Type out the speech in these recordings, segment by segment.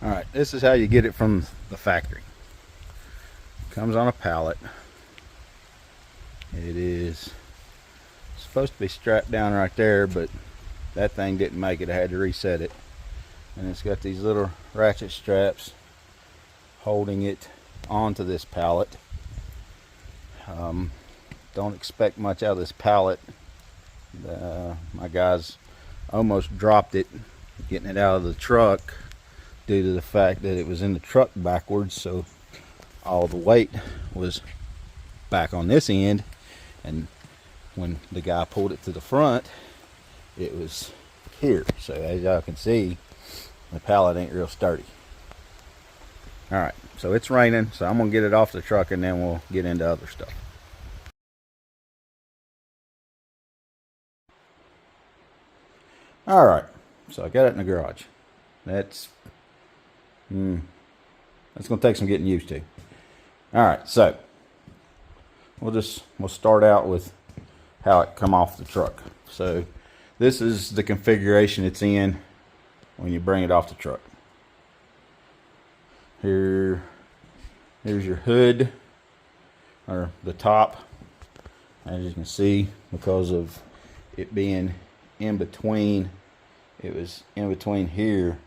Alright, this is how you get it from the factory. Comes on a pallet. It is supposed to be strapped down right there, but that thing didn't make it. I had to reset it. And it's got these little ratchet straps holding it onto this pallet. Don't expect much out of this pallet. My guys almost dropped it getting it out of the truck due to the fact that it was in the truck backwards, so all the weight was back on this end, and when the guy pulled it to the front, it was here. So as y'all can see, the pallet ain't real sturdy. Alright, so it's raining, so I'm gonna get it off the truck and then we'll get into other stuff. Alright, so I got it in the garage. That's gonna take some getting used to. Alright, so we'll start out with how it come off the truck. So this is the configuration it's in when you bring it off the truck. Here's your hood, or the top. As you can see, because of it being in between, it was in between here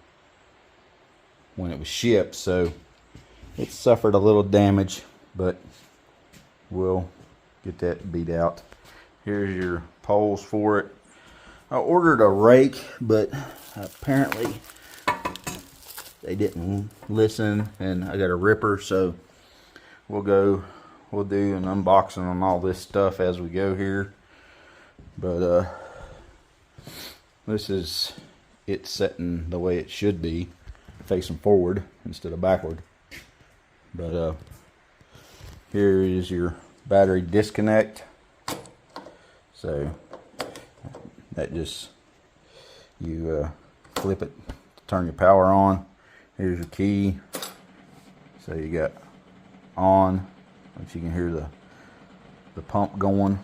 when it was shipped, so it suffered a little damage, but we'll get that beat out. Here's your poles for it. I ordered a rake, but apparently they didn't listen, and I got a ripper, so we'll do an unboxing on all this stuff as we go here. But this is it setting the way it should be, facing forward instead of backward. But here is your battery disconnect. So that just, you flip it to turn your power on. Here's your key. So you got on, if you can hear the pump going.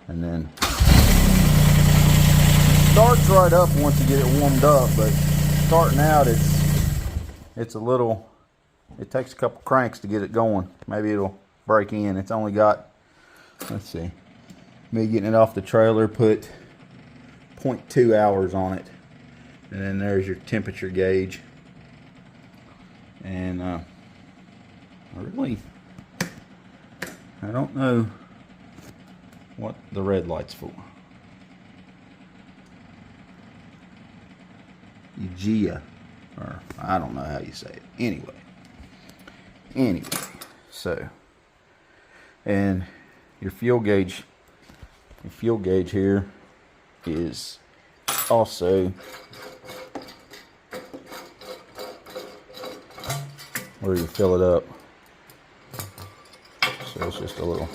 And then starts right up once you get it warmed up, but starting out it's a little, it takes a couple cranks to get it going. Maybe it'll break in. It's only got, let's see, me getting it off the trailer put 0.2 hours on it. And then there's your temperature gauge. And I don't know what the red light's for. Gia, or I don't know how you say it. Anyway, so, and your fuel gauge here is also where you fill it up. So it's just a little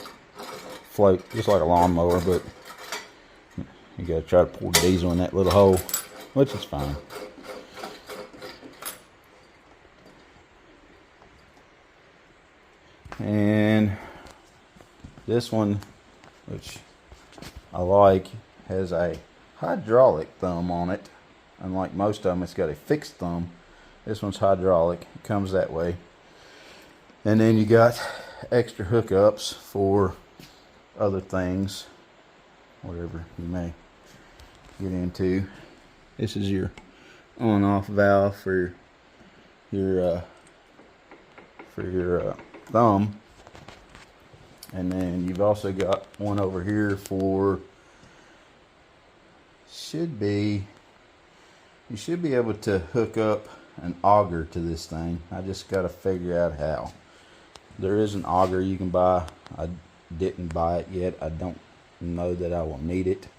float, just like a lawnmower, but you gotta try to pour diesel in that little hole, which is fine. And this one, which I like, has a hydraulic thumb on it. Unlike most of them, it's got a fixed thumb. This one's hydraulic. It comes that way. And then you got extra hookups for other things, whatever you may get into. This is your on-off valve for your thumb, and then you've also got one over here for, you should be able to hook up an auger to this thing. I just got to figure out how. There is an auger you can buy. I didn't buy it yet. I don't know that I will need it.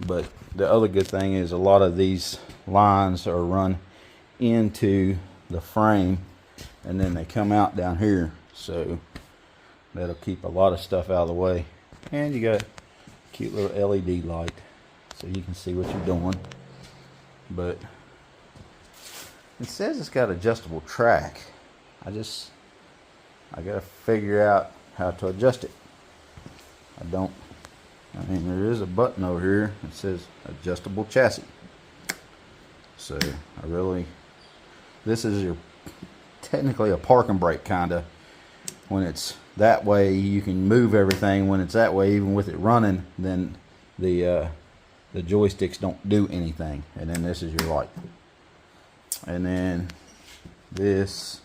But the other good thing is a lot of these lines are run into the frame and then they come out down here, so that'll keep a lot of stuff out of the way. And you got a cute little LED light so you can see what you're doing. But it says it's got adjustable track. I gotta figure out how to adjust it. I mean, there is a button over here that says adjustable chassis. So I really, this is your technically a parking brake kind of. When it's that way, you can move everything. When it's that way, even with it running, then the joysticks don't do anything. And then this is your light. And then this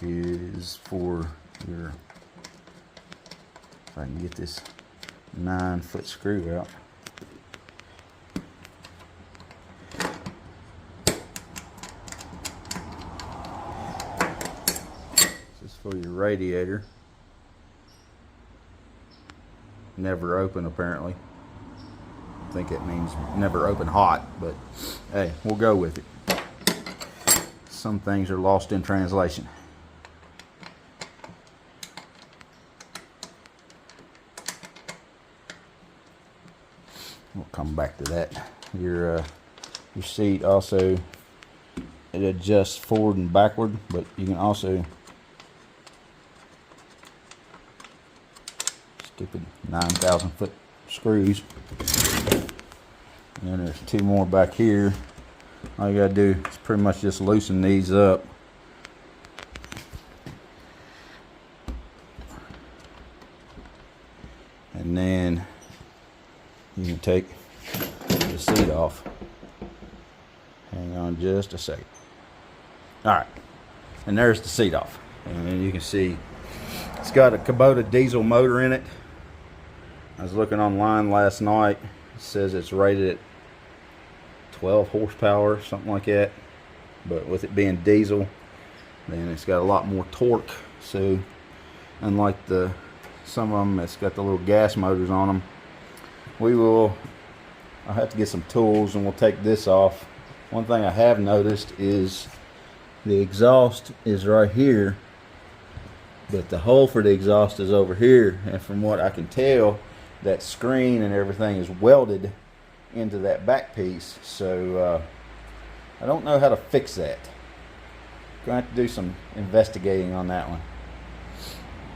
is for your, if I can get this 9-foot screw out. This is for your radiator. Never open, apparently. I think it means never open hot, but hey, we'll go with it. Some things are lost in translation. We'll come back to that. Your seat also, it adjusts forward and backward, but you can also, stupid 9,000 foot screws. And then there's 2 more back here. All you gotta do is pretty much just loosen these up. And then you can take the seat off. Hang on just a second. Alright, and there's the seat off. And you can see it's got a Kubota diesel motor in it. I was looking online last night. It says it's rated at 12 horsepower, something like that. But with it being diesel, then it's got a lot more torque. So unlike some of them that's got the little gas motors on them, I'll have to get some tools and we'll take this off. One thing I have noticed is the exhaust is right here, but the hole for the exhaust is over here. And from what I can tell, that screen and everything is welded into that back piece. So I don't know how to fix that. Gonna have to do some investigating on that one.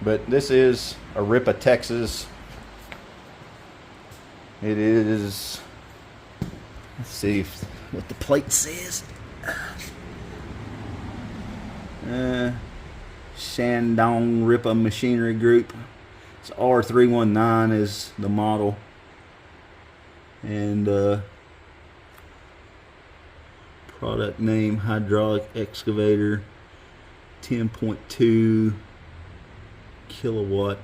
But this is a Ripa, Texas. It is, let's see what the plate says. Shandong Ripa Machinery Group. It's R319 is the model. And product name, hydraulic excavator, 10.2 kilowatt,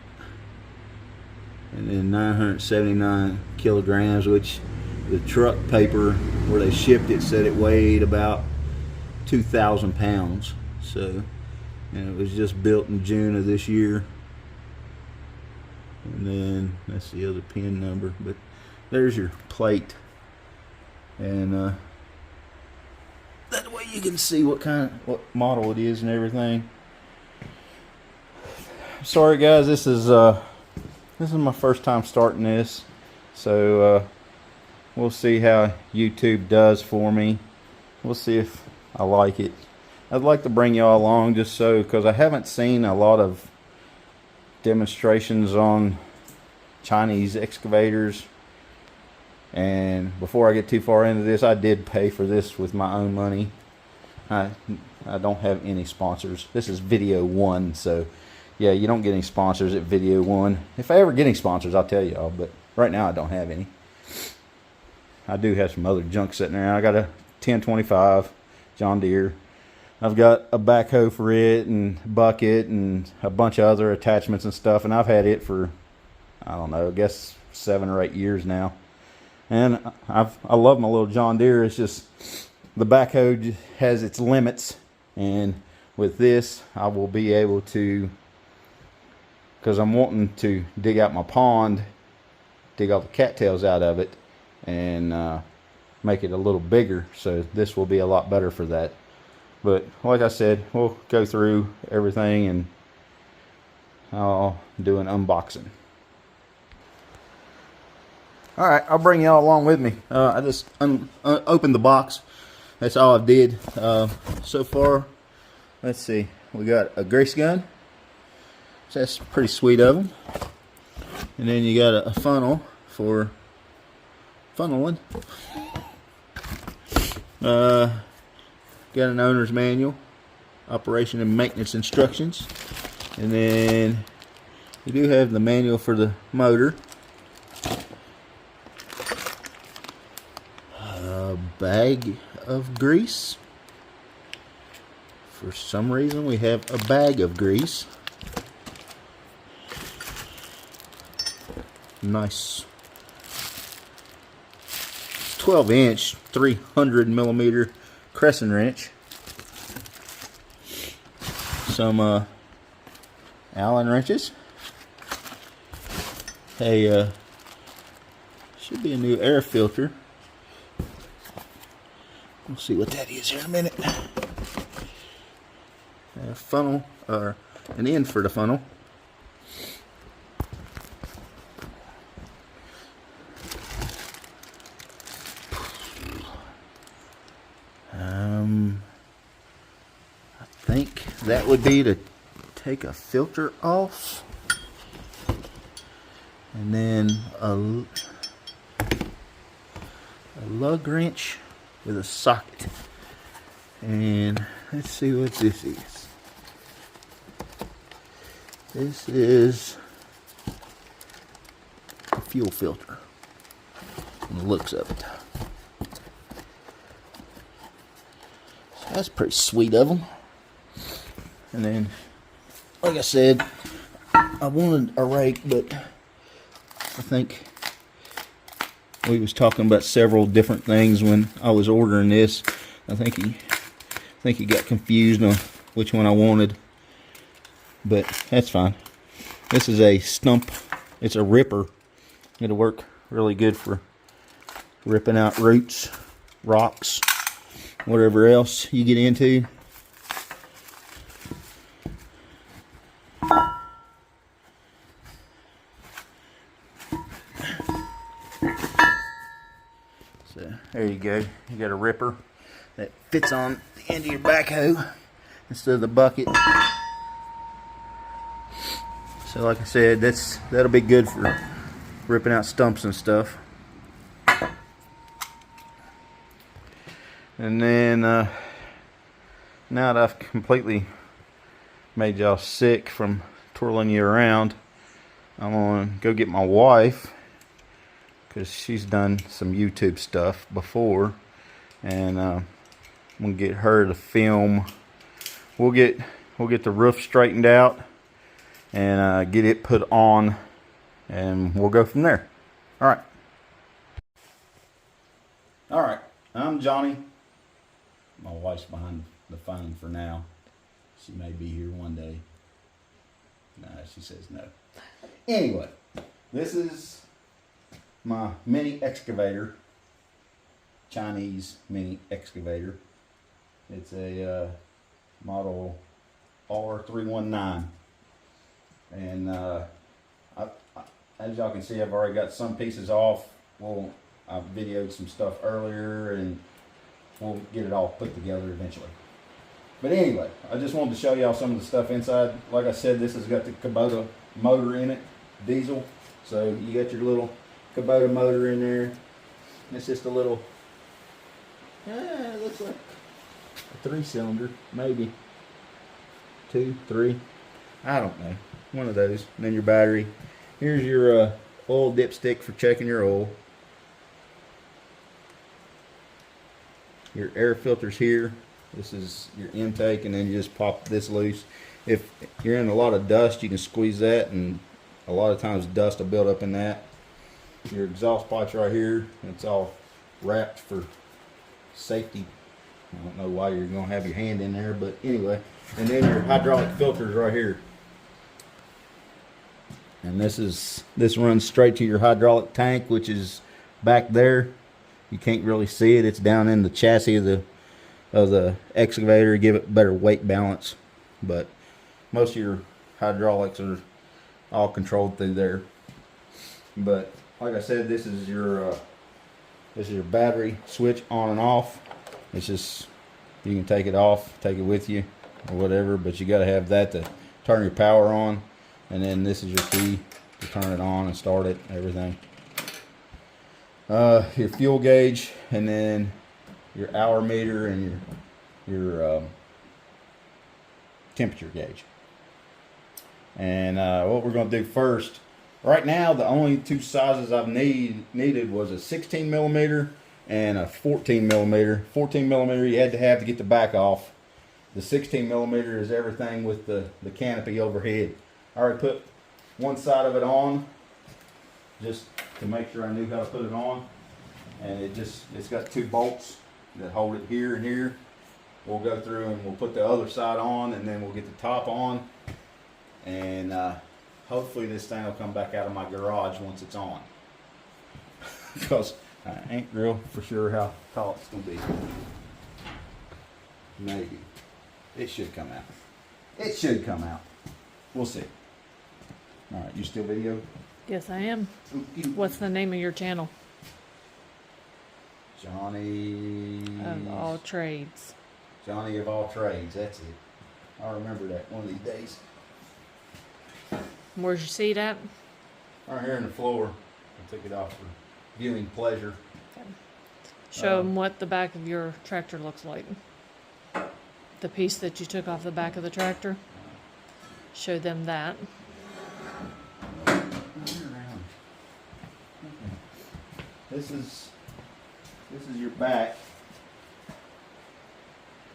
and then 979 kilograms, which the truck paper where they shipped it said it weighed about 2,000 pounds. So, and it was just built in June of this year. And then that's the other pin number, but there's your plate. And that way you can see what model it is and everything. Sorry guys, this is my first time starting this, so we'll see how YouTube does for me. We'll see if I like it. I'd like to bring y'all along just so, because I haven't seen a lot of demonstrations on Chinese excavators. And before I get too far into this, I did pay for this with my own money. I don't have any sponsors. This is video 1, so yeah, you don't get any sponsors at video 1. If I ever get any sponsors, I'll tell y'all, but right now I don't have any. I do have some other junk sitting there. I got a 1025 John Deere. I've got a backhoe for it and bucket and a bunch of other attachments and stuff, and I've had it for, I don't know, I guess 7 or 8 years now. And I love my little John Deere. It's just the backhoe has its limits, and with this I will be able to, because I'm wanting to dig out my pond, dig all the cattails out of it, and make it a little bigger. So this will be a lot better for that. But like I said, we'll go through everything and I'll do an unboxing. Alright, I'll bring y'all along with me. I just opened the box. That's all I did so far. Let's see. We got a grease gun. So that's pretty sweet of them. And then you got a funnel for funneling. Got an owner's manual, operation and maintenance instructions, and then we do have the manual for the motor. A bag of grease. For some reason we have a bag of grease. Nice 12-inch 300 millimeter crescent wrench. Some Allen wrenches. Should be a new air filter. We'll see what that is here in a minute. A funnel, or an end for the funnel. I think that would be to take a filter off, and then a lug wrench with a socket. And let's see what this is. This is a fuel filter from the looks of it. So that's pretty sweet of them. And then, like I said, I wanted a rake, but I think we was talking about several different things when I was ordering this. I think he got confused on which one I wanted, but that's fine. This is a stump. It's a ripper. It'll work really good for ripping out roots, rocks, whatever else you get into. So there you go. You got a ripper that fits on the end of your backhoe instead of the bucket. So like I said, that'll be good for ripping out stumps and stuff. And then now that I've completely made y'all sick from twirling you around, I'm gonna go get my wife, because she's done some YouTube stuff before, and I'm gonna get her to film. We'll get the roof straightened out and get it put on, and we'll go from there. All right, I'm Johnny. My wife's behind the phone for now. She may be here one day. No, she says no. Anyway, this is my mini excavator, Chinese mini excavator. It's a model R319, and as y'all can see, I've already got some pieces off. Well, I videoed some stuff earlier, and we'll get it all put together eventually. But anyway, I just wanted to show y'all some of the stuff inside. Like I said, this has got the Kubota motor in it, diesel. So you got your little Kubota motor in there. It's just a little, it looks like a 3-cylinder, maybe 2, 3, I don't know, one of those. And then your battery. Here's your oil dipstick for checking your oil. Your air filters here. This is your intake, and then you just pop this loose. If you're in a lot of dust, you can squeeze that, and a lot of times dust will build up in that. Your exhaust pipes right here. It's all wrapped for safety. I don't know why you're gonna have your hand in there, but anyway. And then your hydraulic filters right here. And this runs straight to your hydraulic tank, which is back there. You can't really see it. It's down in the chassis of the excavator, give it better weight balance. But most of your hydraulics are all controlled through there. But like I said, this is your battery switch on and off. It's just, you can take it off, take it with you or whatever, but you got to have that to turn your power on. And then this is your key to turn it on and start it, everything. your fuel gauge, and then your hour meter and your temperature gauge. And what we're going to do first, right now the only two sizes I've needed was a 16 millimeter and a 14 millimeter. 14 millimeter you had to have to get the back off. The 16 millimeter is everything with the canopy overhead. I already put one side of it on just to make sure I knew how to put it on. And it's got two bolts that hold it here and here. We'll go through and we'll put the other side on, and then we'll get the top on. And hopefully this thing will come back out of my garage once it's on. Because I ain't real for sure how tall it's going to be. Maybe. It should come out. It should come out. We'll see. Alright, you still video? Yes, I am. What's the name of your channel? Johnny Of All Trades. Johnny of All Trades, that's it. I'll remember that one of these days. Where's your seat at? Right here on the floor. I took it off for viewing pleasure. Okay. Show them what the back of your tractor looks like. The piece that you took off the back of the tractor. Show them that. This is your back.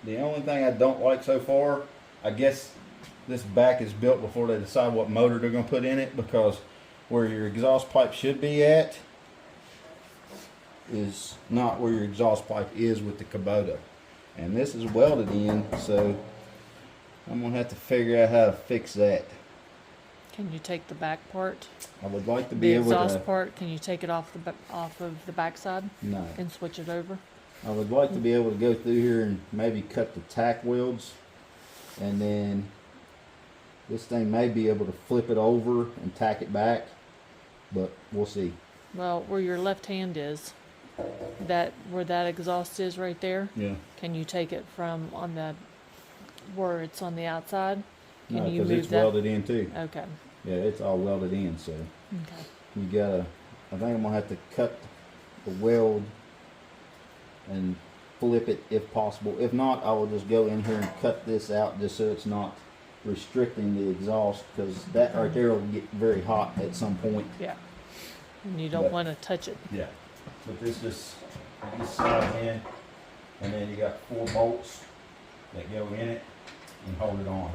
The only thing I don't like so far, I guess this back is built before they decide what motor they're going to put in it, because where your exhaust pipe should be at is not where your exhaust pipe is with the Kubota. And this is welded in, so I'm going to have to figure out how to fix that. Can you take the back part? I would like to be able to... The exhaust part, can you take it off of the back side? No. And switch it over? I would like to be able to go through here and maybe cut the tack welds, and then this thing may be able to flip it over and tack it back, but we'll see. Well, where your left hand is, where that exhaust is right there, Yeah. can you take it from on the where it's on the outside? Can No, you because move it's that? welded in too. Okay. Yeah, it's all welded in, so Okay. you gotta, I think I'm gonna have to cut the weld and flip it if possible. If not, I will just go in here and cut this out just so it's not restricting the exhaust, because that right there will get very hot at some point. Yeah. And you don't want to touch it. Yeah. But this just slides in, and then you got 4 bolts that go in it and hold it on.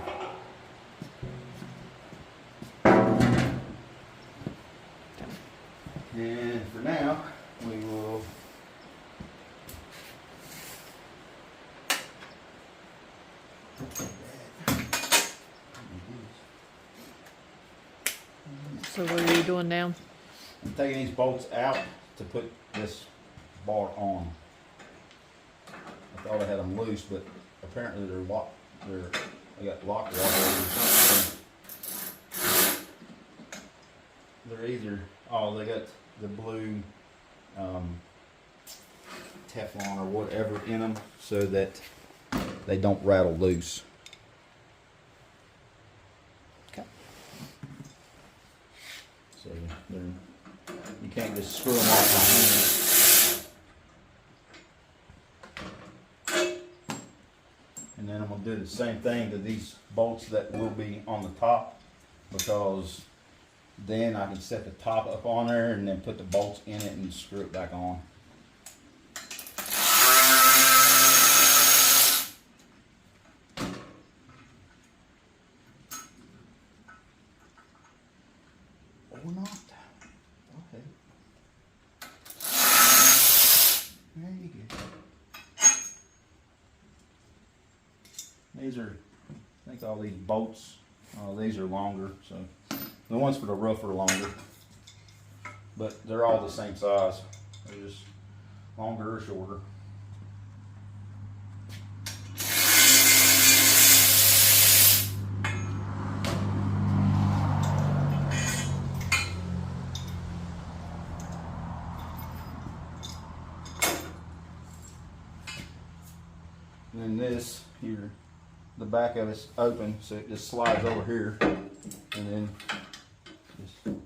And for now, we will So what are you doing now? I'm taking these bolts out to put this bar on. I thought I had them loose, but apparently they're locked. They got locked already. They're either, they got the blue Teflon or whatever in them so that they don't rattle loose. Okay. So you can't just screw them off by hand. And then I'm going to do the same thing to these bolts that will be on the top, because then I can set the top up on there and then put the bolts in it and screw it back on. Or not. Okay. There you go. These are, I think all these bolts, these are longer, so the ones for the roof are longer, but they're all the same size. They're just longer or shorter. And then this here, the back of it's open, so it just slides over here, and then just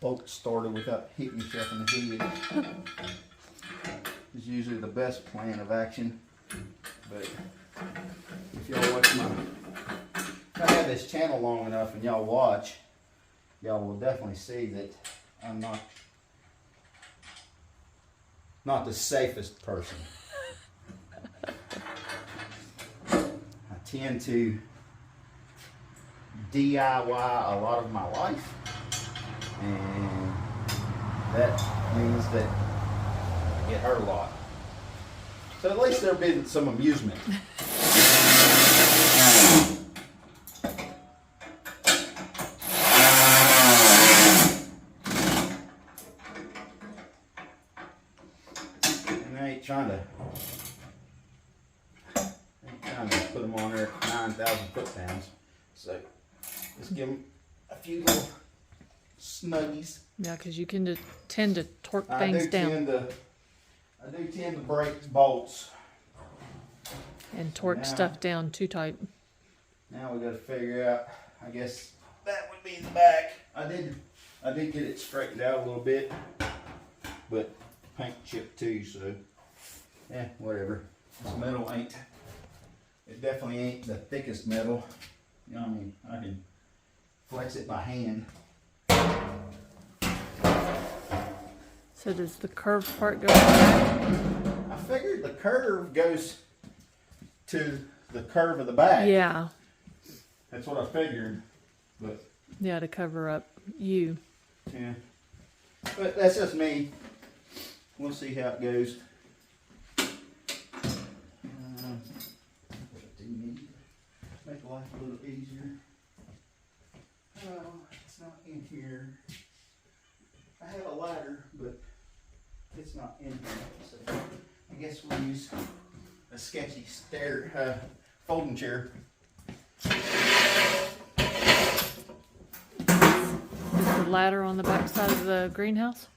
bolt started without hitting yourself in the head. Is usually the best plan of action. But if y'all watch if I have this channel long enough and y'all watch, y'all will definitely see that I'm not the safest person. I tend to DIY a lot of my life, and that means that I get hurt a lot. So at least there'll be some amusement. And I ain't trying to put them on there at 9,000 foot-pounds. So just give them a few little snuggies. Yeah, because you can tend to torque things down. I do tend to break bolts. And torque stuff down too tight. Now we got to figure out, I guess that would be the back. I did get it straightened out a little bit, but paint chipped too, so yeah, whatever. This metal it definitely ain't the thickest metal. You know what I mean? I can flex it by hand. So does the curved part go back? I figured the curve goes to the curve of the back. Yeah. That's what I figured, but Yeah, to cover up you. yeah. But that's just me. We'll see how it goes. What do you need? Make life a little easier. Oh, it's not in here. I have a ladder, but it's not in here. So I guess we'll use a sketchy folding chair. Is the ladder on the back side of the greenhouse?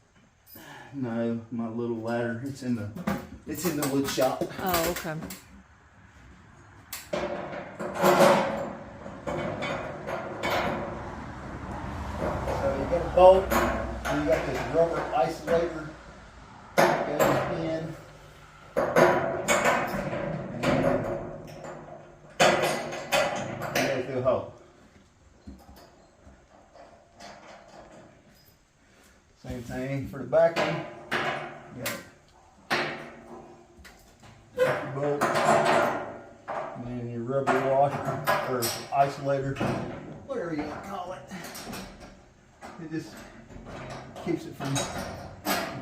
No, my little ladder. It's in the wood shop. Oh, okay. So you got a bolt, and you got this rubber isolator that goes in. And then you go through a hole. Same thing for the back one. You got your bolt, and then your rubber washer or isolator, whatever you want to call it. It just keeps it from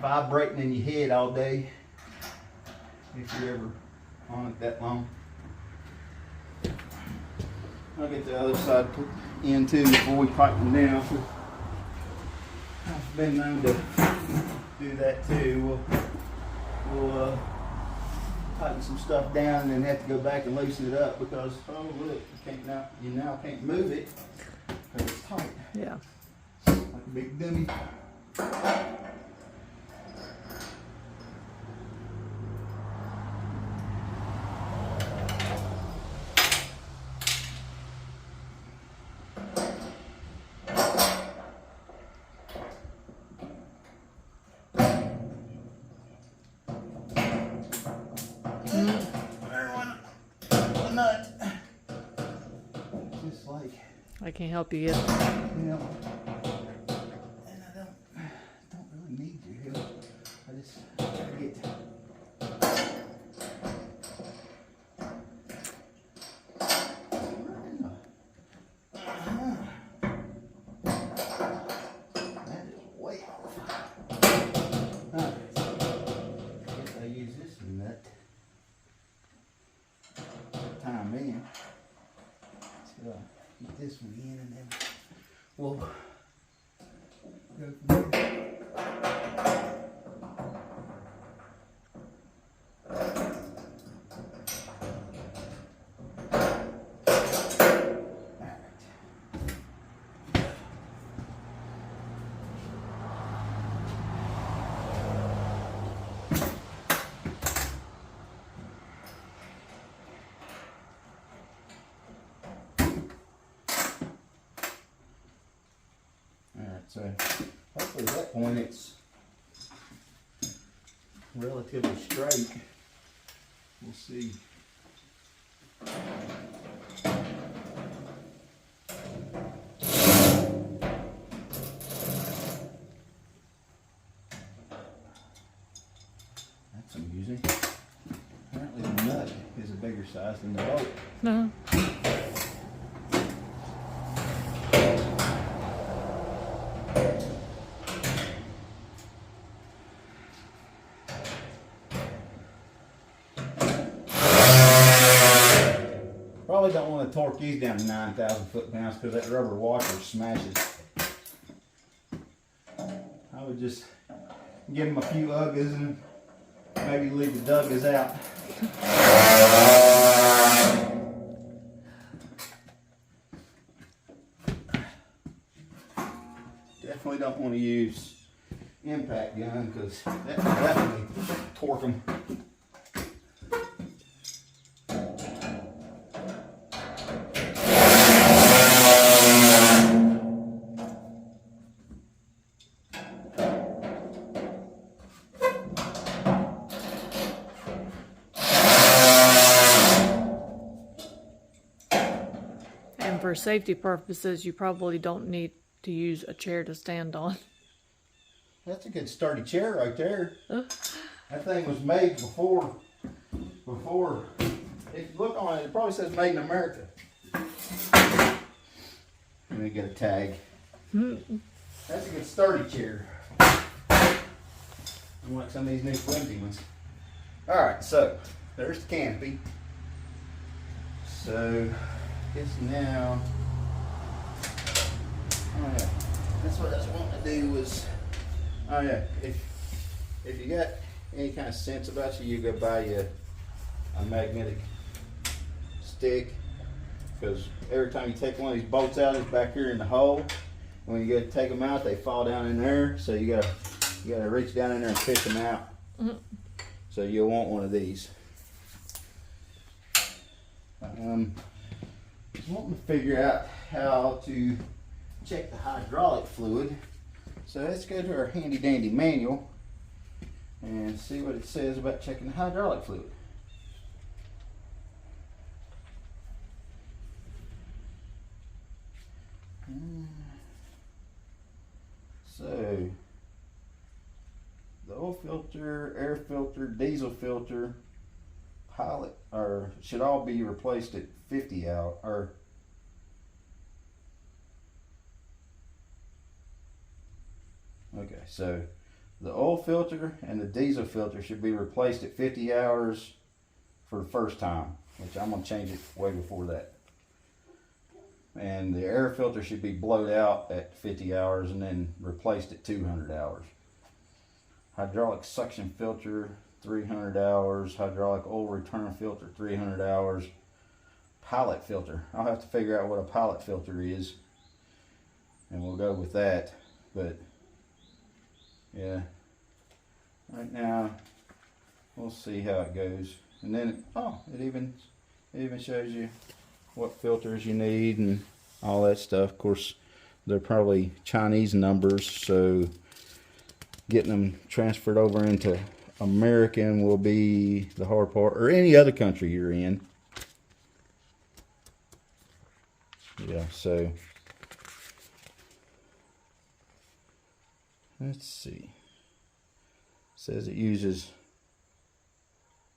vibrating in your head all day if you're ever on it that long. I'll get the other side put in too before we pipe them down. I've been known to do that too. We'll tighten some stuff down and then have to go back and loosen it up because, oh look, you now can't move it because it's tight. Yeah. Like a big dummy. Nut. Just like, I can't help you yet. you know, and I don't really need your help. I just gotta get. That is way off. Alright, so I guess I use this nut. Time in. So get this one in and then we'll So hopefully at that point it's relatively straight. We'll see. That's amusing. Apparently the nut is a bigger size than the bolt. No. Probably don't want to torque these down to 9,000 foot-pounds because that rubber washer smashes. I would just give them a few uggas and maybe leave the duggas out. Definitely don't want to use impact gun because that will definitely torque them. And for safety purposes, you probably don't need to use a chair to stand on. That's a good sturdy chair right there. That thing was made before, if you look on it, it probably says made in America. Let me get a tag. That's a good sturdy chair. Unlike some of these new flimsy ones. Alright, so there's the canopy. So, I guess now, oh yeah, that's what I was wanting to do was, oh yeah, if you got any kind of sense about you, you go buy you a magnetic stick, because every time you take one of these bolts out, it's back here in the hole. And when you go to take them out, they fall down in there, so you gotta reach down in there and fish them out. So you'll want one of these. Just wanting to figure out how to check the hydraulic fluid. So let's go to our handy dandy manual and see what it says about checking the hydraulic fluid. So the oil filter, air filter, diesel filter, pilot, or should all be replaced at 50 hour, or okay, so the oil filter and the diesel filter should be replaced at 50 hours for the first time, which I'm going to change it way before that. And the air filter should be blowed out at 50 hours and then replaced at 200 hours. Hydraulic suction filter, 300 hours. Hydraulic oil return filter, 300 hours. Pilot filter. I'll have to figure out what a pilot filter is, and we'll go with that. But yeah, right now we'll see how it goes. And then it even shows you what filters you need and all that stuff. Of course, they're probably Chinese numbers, so getting them transferred over into American will be the hard part, or any other country you're in. Yeah, so let's see. It says it uses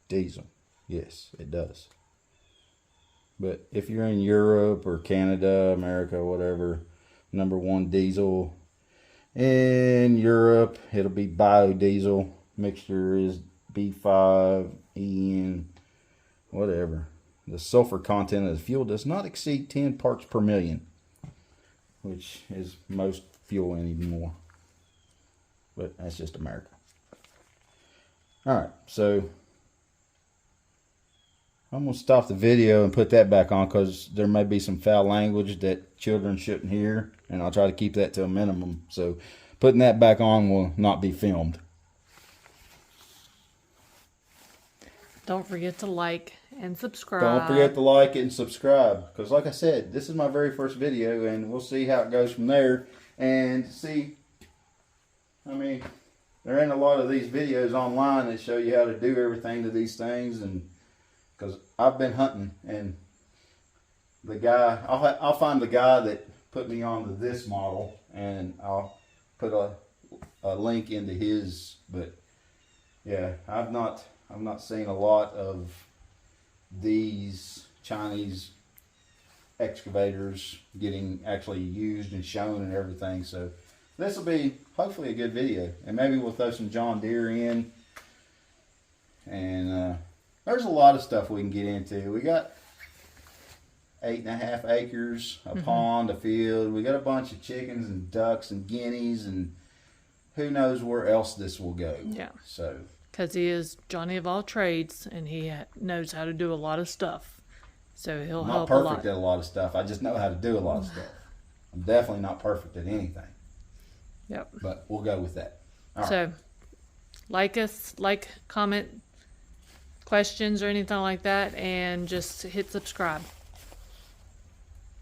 diesel. Yes, it does. But if you're in Europe or Canada, America, whatever, #1 diesel. In Europe, it'll be biodiesel. Mixture is B5, EN, whatever. The sulfur content of the fuel does not exceed 10 parts per million, which is most fuel anymore. But that's just America. Alright, so I'm going to stop the video and put that back on because there may be some foul language that children shouldn't hear, and I'll try to keep that to a minimum. So putting that back on will not be filmed. Don't forget to like and subscribe. Don't forget to like it and subscribe, because like I said, this is my very first video, and we'll see how it goes from there. And see, I mean, there ain't a lot of these videos online that show you how to do everything to these things, and because I've been hunting, and the guy, I'll find the guy that put me on to this model, and I'll put a link into his. But yeah, I've not seen a lot of these Chinese excavators getting actually used and shown and everything. So this will be hopefully a good video, and maybe we'll throw some John Deere in, and there's a lot of stuff we can get into. We got 8.5 acres, a pond, a field. We got a bunch of chickens and ducks and guineas, and who knows where else this will go. Yeah. So Because he is Johnny of all trades, and he knows how to do a lot of stuff. So he'll I'm not help a lot. perfect at a lot of stuff. I just know how to do a lot of stuff. I'm definitely not perfect at anything. Yep. But we'll go with that. All right. So, comment, questions, or anything like that, and just hit subscribe.